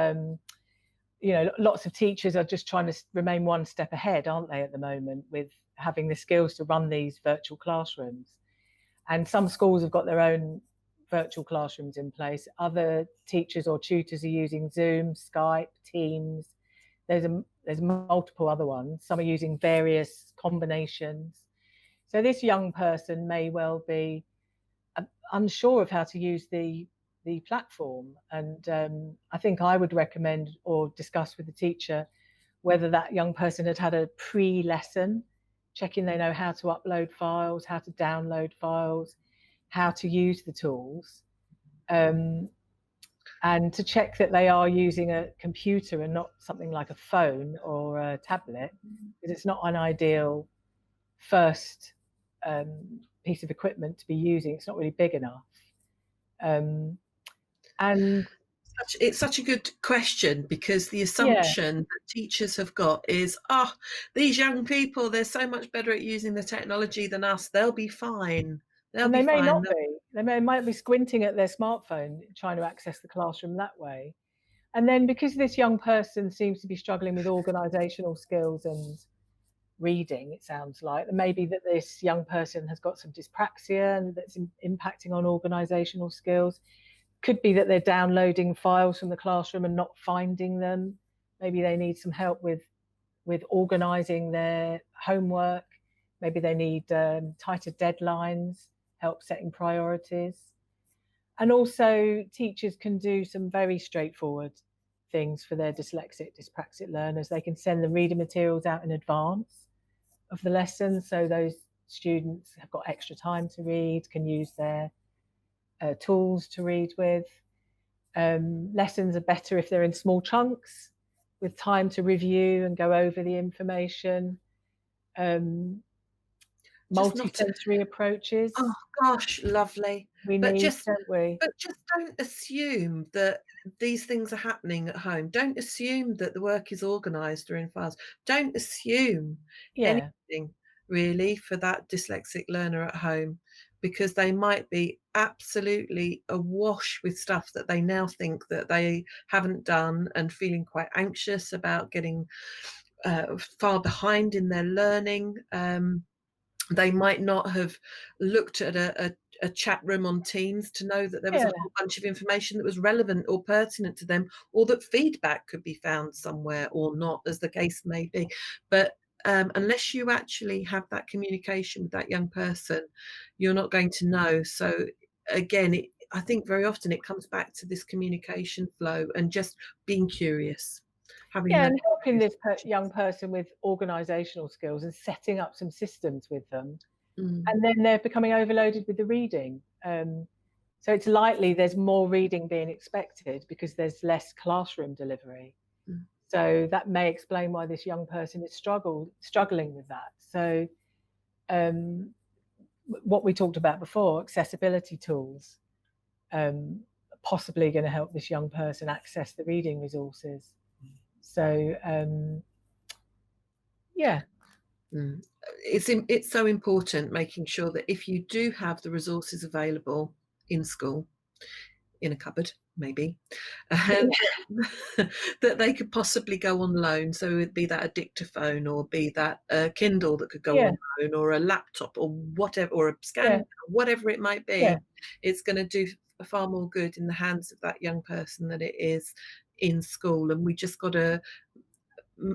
lots of teachers are just trying to remain one step ahead, aren't they, at the moment, with having the skills to run these virtual classrooms. And some schools have got their own virtual classrooms in place. Other teachers or tutors are using Zoom, Skype, Teams. There's multiple other ones. Some are using various combinations. So this young person may well be unsure of how to use the platform. And I think I would recommend or discuss with the teacher whether that young person had a pre-lesson, checking they know how to upload files, how to download files, how to use the tools, and to check that they are using a computer and not something like a phone or a tablet, because it's not an ideal first piece of equipment to be using. It's not really big enough. And it's such a good question, because the Yeah, assumption that teachers have got is, oh, these young people, they're so much better at using the technology than us. They'll be fine. They'll and be they may fine. not be. Might be squinting at their smartphone trying to access the classroom that way. And then because this young person seems to be struggling with organisational skills and reading, it sounds like maybe that this young person has got some dyspraxia and that's impacting on organisational skills. Could be that they're downloading files from the classroom and not finding them. Maybe they need some help with organising their homework. Maybe they need tighter deadlines, help setting priorities. And also, teachers can do some very straightforward things for their dyslexic, dyspraxic learners. They can send the reader materials out in advance of the lesson, so those students have got extra time to read, can use their tools to read with. Lessons are better if they're in small chunks with time to review and go over the information. Um, Just not. Multisensory Oh approaches gosh, lovely. we But need, just don't we? but just don't assume that these things are happening at home. Don't assume that the work is organised or in files. Don't assume Yeah, anything really for that dyslexic learner at home, because they might be absolutely awash with stuff that they now think that they haven't done, and feeling quite anxious about getting far behind in their learning. They might not have looked at a chat room on Teams to know that there was a yeah, whole bunch of information that was relevant or pertinent to them, or that feedback could be found somewhere or not, as the case may be. But unless you actually have that communication with that young person, you're not going to know. So again, I think very often it comes back to this communication flow and just being curious, having yeah, that and helping this curiosity. young person with organisational skills and setting up some systems with them, Mm, and then they're becoming overloaded with the reading. So it's likely there's more reading being expected because there's less classroom delivery. mm. So that may explain why this young person is struggling with that. So um, what we talked about before, accessibility tools, um, possibly going to help this young person access the reading resources. So yeah, Mm. It's so important making sure that if you do have the resources available in school, in a cupboard maybe, and that they could possibly go on loan. So it would be that a dictaphone, or be that a Kindle that could go yeah, on loan, or a laptop, or whatever, or a yeah, scan, whatever it might yeah, be. It's going to do far more good in the hands of that young person than it is in school. And we just got to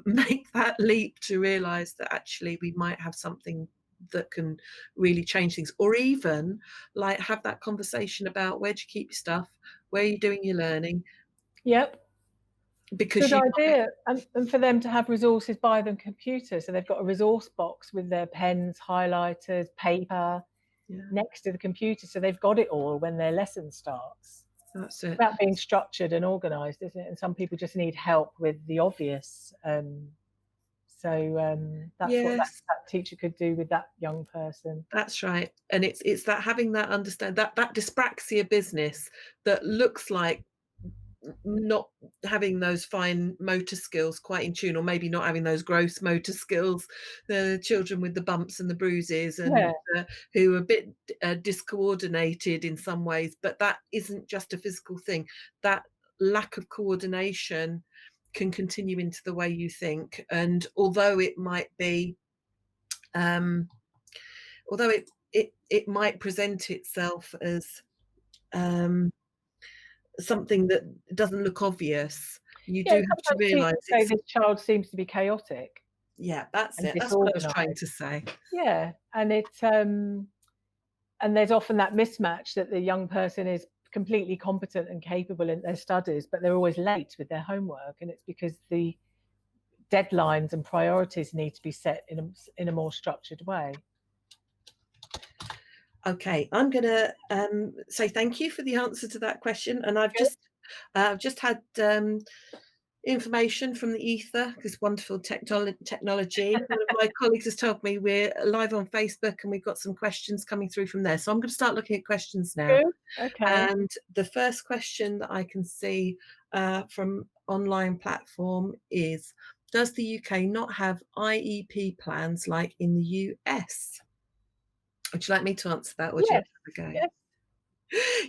make that leap to realize that actually we might have something that can really change things, or even like have that conversation about where do you keep your stuff, where are you doing your learning, yep. because Good you might. idea. And for them to have resources by the computer. So they've got a resource box with their pens, highlighters, paper Yeah, next to the computer. So they've got it all when their lesson starts. that's It's it. about being structured and organized, isn't it? And some people just need help with the obvious. That's what Yes, that teacher could do with that young person. that's right. And it's that having that understand that dyspraxia business that looks like not having those fine motor skills quite in tune, or maybe not having those gross motor skills, the children with the bumps and the bruises, Yeah, and who are a bit discoordinated in some ways. But that isn't just a physical thing. That lack of coordination can continue into the way you think. And although it might be um, although it might present itself as um, something that doesn't look obvious, you yeah. do have to Sometimes realize teachers say it's. this child seems to be chaotic Yeah, that's and it. That's what I was trying disorganized. to say. Yeah, and there's often that mismatch that the young person is completely competent and capable in their studies, but they're always late with their homework, and it's because the deadlines and priorities need to be set in a more structured way. Okay, I'm going to say thank you for the answer to that question, and I've Good. just had information from the ether, this wonderful technology. One of my colleagues has told me we're live on Facebook and we've got some questions coming through from there. So I'm going to start looking at questions now. Good. Okay. And the first question that I can see from online platform is, does the UK not have IEP plans like in the US? Would you like me to answer that, or do you Yes. have a go? Yes.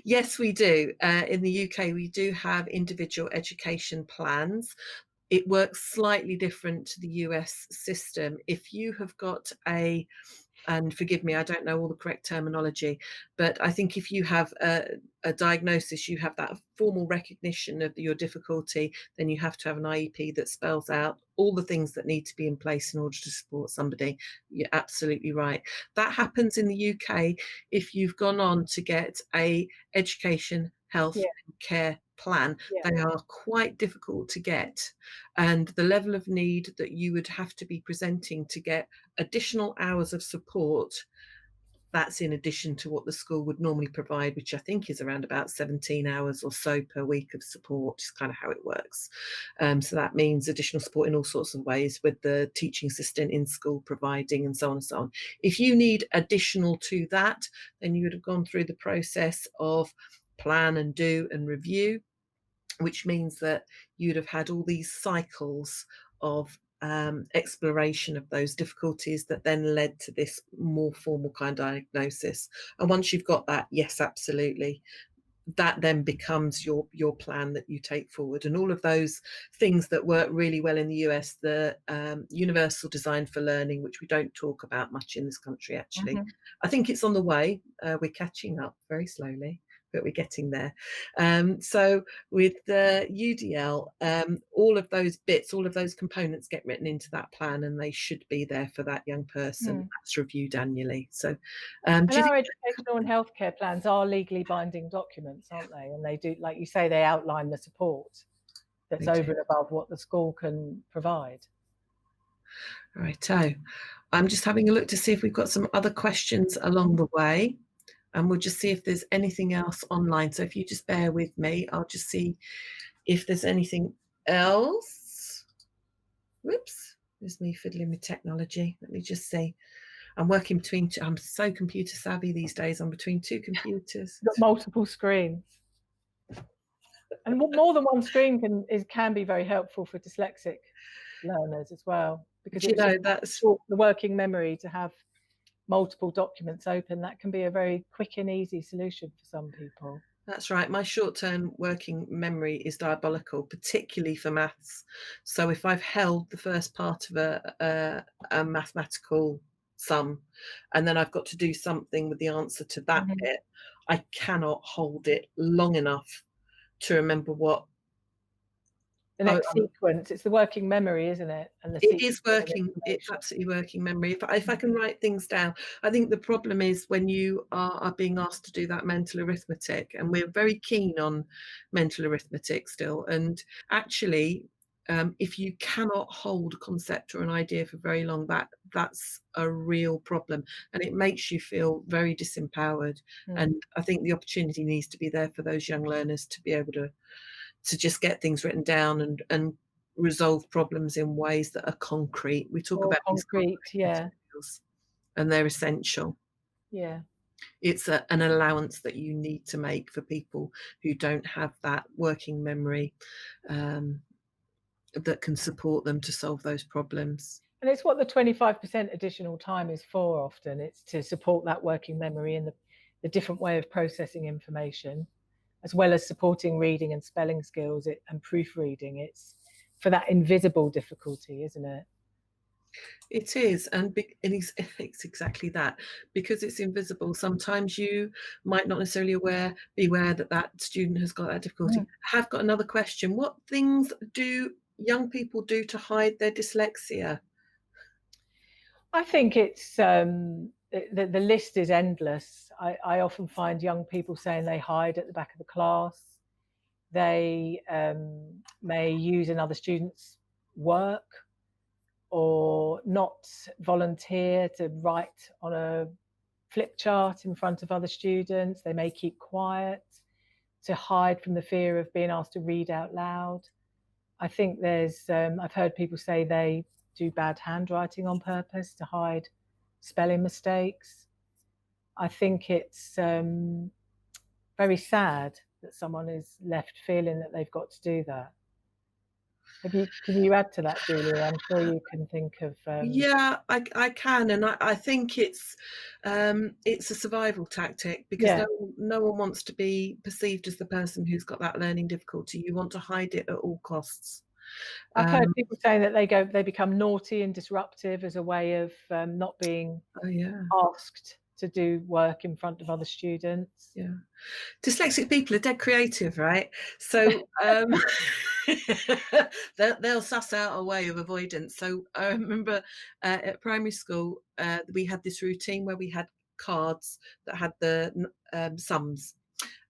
Yes, we do. In the UK, we do have individual education plans. It works slightly different to the US system. If you have got and forgive me, I don't know all the correct terminology, but I think if you have a diagnosis, you have that formal recognition of your difficulty, then you have to have an IEP that spells out all the things that need to be in place in order to support somebody. You're absolutely right. That happens in the UK if you've gone on to get a education, health Yeah. and care plan. Yeah. They are quite difficult to get, and the level of need that you would have to be presenting to get additional hours of support, that's in addition to what the school would normally provide, which I think is around about 17 hours or so per week of support, is kind of how it works. So that means additional support in all sorts of ways, with the teaching assistant in school providing, and so on and so on. If you need additional to that, then you would have gone through the process of plan and do and review, which means that you'd have had all these cycles of exploration of those difficulties that then led to this more formal kind of diagnosis. And once you've got that, yes, absolutely, that then becomes your plan that you take forward. And all of those things that work really well in the US, the universal design for learning, which we don't talk about much in this country actually. Mhm. I think it's on the way. We're catching up very slowly, but we're getting there. So with the UDL, all of those bits, all of those components get written into that plan, and they should be there for that young person. Mm. That's reviewed annually. So And do you our think educational and healthcare plans are legally binding documents, aren't they? And they do, like you say, they outline the support that's they do? over and above what the school can provide. Righto. I'm just having a look to see if we've got some other questions along the way, and we'll just see if there's anything else online. So if you just bear with me, I'll just see if there's anything else. Whoops, there's me fiddling with technology. Let me just see. I'm working between two. I'm so computer savvy these days. I'm between two computers. You've got multiple screens. And more than one screen can be very helpful for dyslexic learners as well, because Do you it's know, just that's the working memory to have multiple documents open. That can be a very quick and easy solution for some people. That's right. My short-term working memory is diabolical, particularly for maths. So if I've held the first part of a mathematical sum, and then I've got to do something with the answer to that Mhm. bit, I cannot hold it long enough to remember what. The Oh, next sequence, it's the working memory, isn't it? And the it is sequence of working. It's information. absolutely working memory. If I can write things down, I think the problem is when you are being asked to do that mental arithmetic, and we're very keen on mental arithmetic still. And actually, if you cannot hold a concept or an idea for very long, that's a real problem, and it makes you feel very disempowered. Mm. And I think the opportunity needs to be there for those young learners to be able to just get things written down and resolve problems in ways that are concrete. We talk More about these concrete, concrete yeah, materials, and they're essential. yeah. It's an allowance that you need to make for people who don't have that working memory, um, that can support them to solve those problems. And it's what the 25% additional time is for often. It's to support that working memory and the different way of processing information, as well as supporting reading and spelling skills and proofreading. It's for that invisible difficulty, isn't it? It is, and it's exactly that. Because it's invisible, sometimes you might not necessarily be aware that that student has got that difficulty. Mm. I have got another question. What things do young people do to hide their dyslexia? I think it's the list is endless. I often find young people saying they hide at the back of the class. They may use another student's work, or not volunteer to write on a flip chart in front of other students. They may keep quiet to hide from the fear of being asked to read out loud. I think there's, I've heard people say they do bad handwriting on purpose to hide spelling mistakes. I think it's very sad that someone is left feeling that they've got to do that. Can you add to that, Julia? I'm sure you can think of. Yeah, I can, and I think it's a survival tactic, because Yeah, no one wants to be perceived as the person who's got that learning difficulty. You want to hide it at all costs. I've heard Um, people saying that they become naughty and disruptive as a way of not being oh yeah, asked to do work in front of other students. yeah. Dyslexic people are dead creative, right? So they'll suss out a way of avoidance. So I remember at primary school, we had this routine where we had cards that had the sums,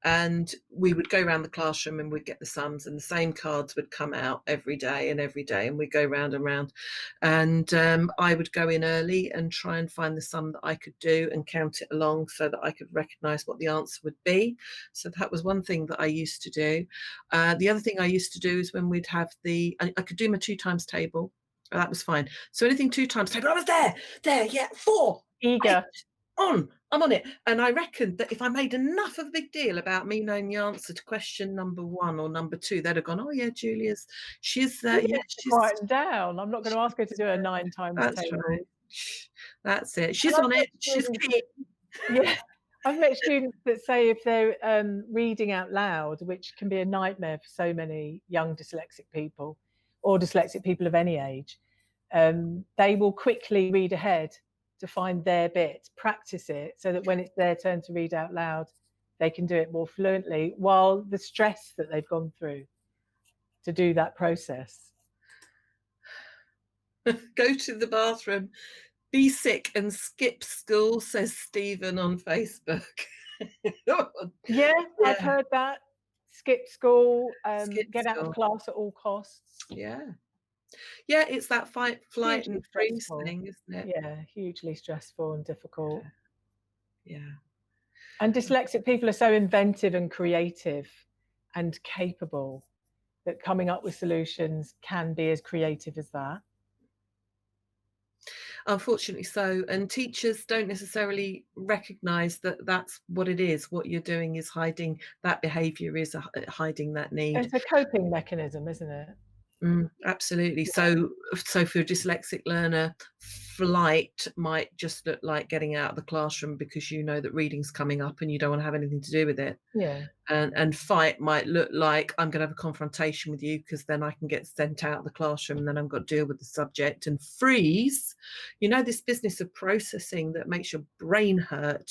and we would go around the classroom and we'd get the sums, and the same cards would come out every day, and we'd go round and round, and I would go in early and try and find the sum that I could do and count it along so that I could recognize what the answer would be. So that was one thing that I used to do. The other thing I used to do is when we'd have I could do my 2 times table. That was fine. So anything 2 times table, I was there, yeah, 4, 8, Eager. I'm on it. And I reckoned that if I made enough of a big deal about me knowing the answer to question number 1 or number 2, they'd have gone, oh yeah, she's She yeah, needs to quieten down. I'm not going to ask her to do a 9 times that's right. table. That's it. And She's I've on met it. She's students keen. that, yeah, I've met students that say if they're reading out loud, which can be a nightmare for so many young dyslexic people or dyslexic people of any age, they will quickly read ahead to find their bit, practice it so that when it's their turn to read out loud, they can do it more fluently, while the stress that they've gone through to do that process. Go to the bathroom, be sick and skip school, says Stephen on Facebook. Yeah, I've Yeah, heard that. Skip school, skip get out of school. class at all costs. Yeah. Yeah, it's that fight, flight Hugely and freeze stressful. thing, isn't it? Yeah, hugely stressful and difficult. Yeah. And dyslexic people are so inventive and creative and capable that coming up with solutions can be as creative as that. Unfortunately so, and teachers don't necessarily recognise that that's what it is. What you're doing is hiding that behaviour, is hiding that need. It's a coping mechanism, isn't it? Absolutely. Yeah, So for a dyslexic learner, flight might just look like getting out of the classroom because you know that reading's coming up and you don't want to have anything to do with it. yeah, And fight might look like I'm going to have a confrontation with you because then I can get sent out of the classroom and then I've got to deal with the subject. And freeze, this business of processing that makes your brain hurt,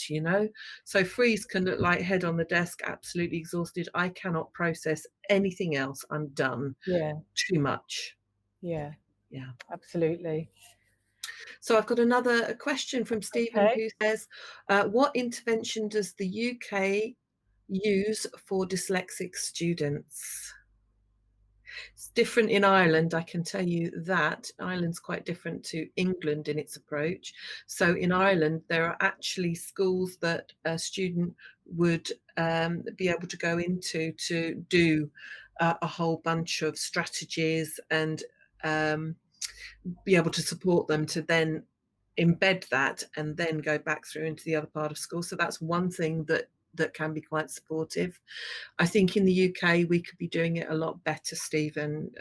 so freeze can look like head on the desk, absolutely exhausted, I cannot process anything else, I'm done, yeah, too much. yeah, Yeah. absolutely. So I've got another question from Stephen, Okay. who says, what intervention does the UK use for dyslexic students? It's different in Ireland, I can tell you that. Ireland's quite different to England in its approach. So in Ireland, there are actually schools that a student would be able to go into to do a whole bunch of strategies and be able to support them to then embed that and then go back through into the other part of school. So that's one thing that can be quite supportive. I think in the UK we could be doing it a lot better, Stephen,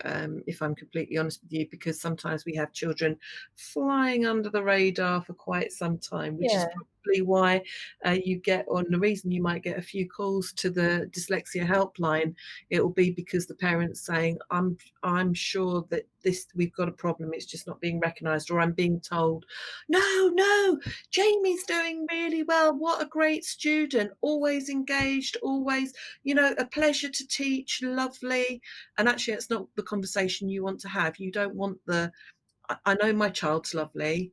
if I'm completely honest with you, because sometimes we have children flying under the radar for quite some time, which is Yeah, probably why you get, or the reason you might get a few calls to the Dyslexia Helpline. It will be because the parents saying, I'm sure that we've got a problem, it's just not being recognised, or I'm being told, no, Jamie's doing really well, what a great student, always engaged, always, a pleasure to teach, lovely. And actually, it's not the conversation you want to have. You don't want I know my child's lovely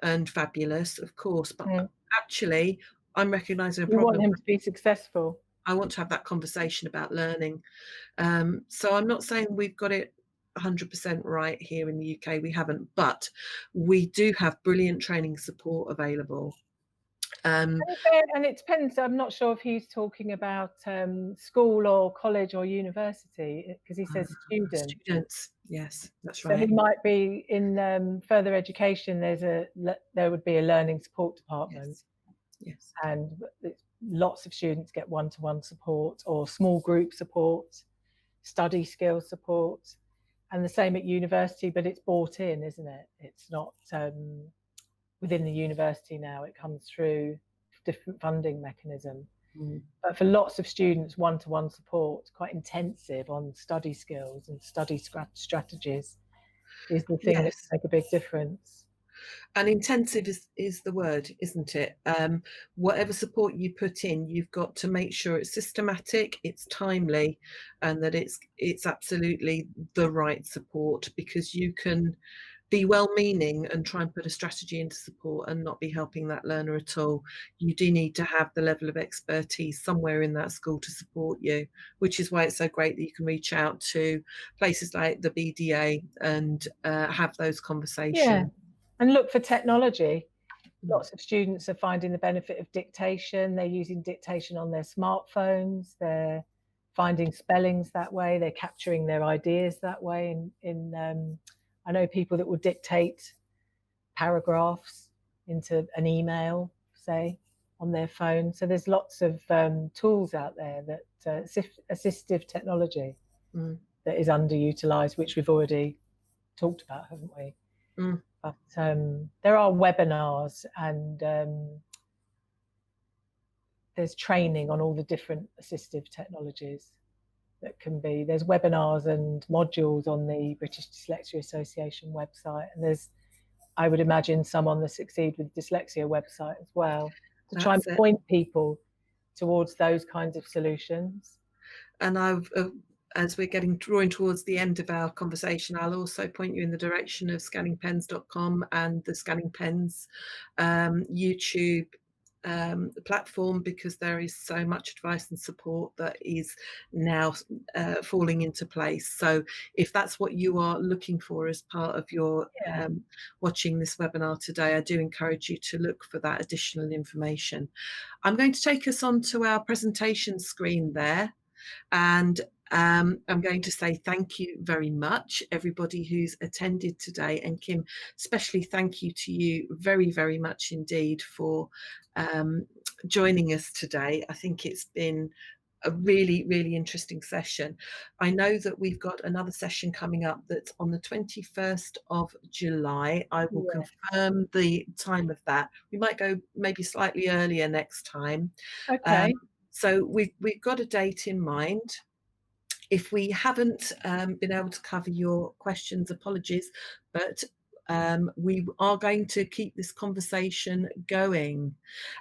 and fabulous, of course, but mm. actually, I'm recognising a You want problem. him to be successful. I want to have that conversation about learning. So I'm not saying we've got it 100% right here in the UK. We haven't, but we do have brilliant training support available. Um, And it depends. I'm not sure if he's talking about school or college or university, because he says student. Students, yes, that's So he right. might be in further education. There would be a learning support department, Yes, yes, and lots of students get one-to-one support or small group support, study skill support, and the same at university. But it's bought in, isn't it? It's not within the university now. It comes through different funding mechanism. mm, But for lots of students, one-to-one support, quite intensive on study skills and study strategies, is the thing that yes. can make a big difference. And intensive is the word, isn't it? Whatever support you put in, you've got to make sure it's systematic, it's timely, and that it's absolutely the right support, because you can be well-meaning and try and put a strategy into support and not be helping that learner at all. You do need to have the level of expertise somewhere in that school to support you, which is why it's so great that you can reach out to places like the BDA and have those Yeah, conversations. and look for technology. Mm. Lots of students are finding the benefit of dictation. They're using dictation on their smartphones. They're finding spellings that way. They're capturing their ideas that way. I know people that will dictate paragraphs into an email, say, on their phone. So there's lots of tools out there that assistive technology Mm. that is underutilized, which we've already talked about, haven't we? Mm. But there are webinars, and there's training on all the different assistive technologies that can be. There's webinars and modules on the British Dyslexia Association website, and there's, I would imagine, some on the Succeed with Dyslexia website as well, to try and That's it. point people towards those kinds of solutions. And as we're drawing towards the end of our conversation, I'll also point you in the direction of scanningpens.com and the Scanning Pens YouTube platform, because there is so much advice and support that is now falling into place. So if that's what you are looking for as part of your Yeah. watching this webinar today, I do encourage you to look for that additional information. I'm going to take us on to our presentation screen there, and I'm going to say thank you very much, everybody who's attended today. And Kim, especially thank you to you very, very much indeed for joining us today. I think it's been a really, really interesting session. I know that we've got another session coming up that's on the 21st of July. I will Yeah. confirm the time of that. We might go maybe slightly earlier next time. Okay. So we've got a date in mind. If we haven't been able to cover your questions, apologies, but we are going to keep this conversation going,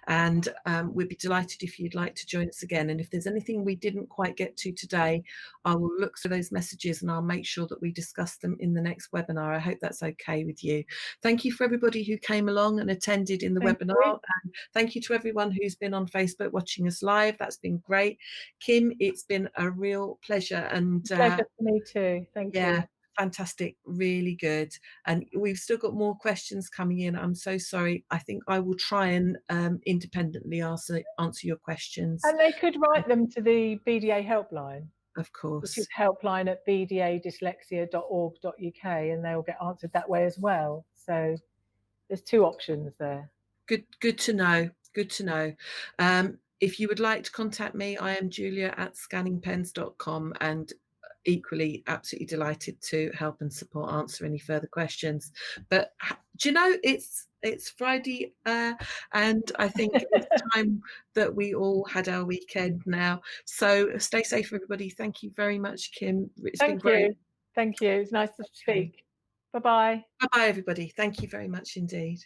and we'd be delighted if you'd like to join us again. And if there's anything we didn't quite get to today, I will look through those messages and I'll make sure that we discuss them in the next webinar. I hope that's okay with you. Thank you for everybody who came along and attended in the Thank webinar, you. and thank you to everyone who's been on Facebook watching us live. That's been great. Kim, it's been a real pleasure, and Pleasure for me too. Thank yeah, you. fantastic, really good. And we've still got more questions coming in. I'm so sorry. I think I will try and independently answer your questions, And they could write them to the BDA Helpline, of which is course. helpline@bdadyslexia.org.uk, and they will get answered that way as well. So there's two options there. Good to know. Good to know. If you would like to contact me, I am julia@scanningpens.com, and equally absolutely delighted to help and support, answer any further questions. But do you know, it's Friday, and I think it's time that we all had our weekend now. So stay safe, everybody. Thank you very much, Kim. It's been Thank great. you. Thank you. It's nice to Okay. speak. Bye-bye. Bye bye, everybody. Thank you very much indeed.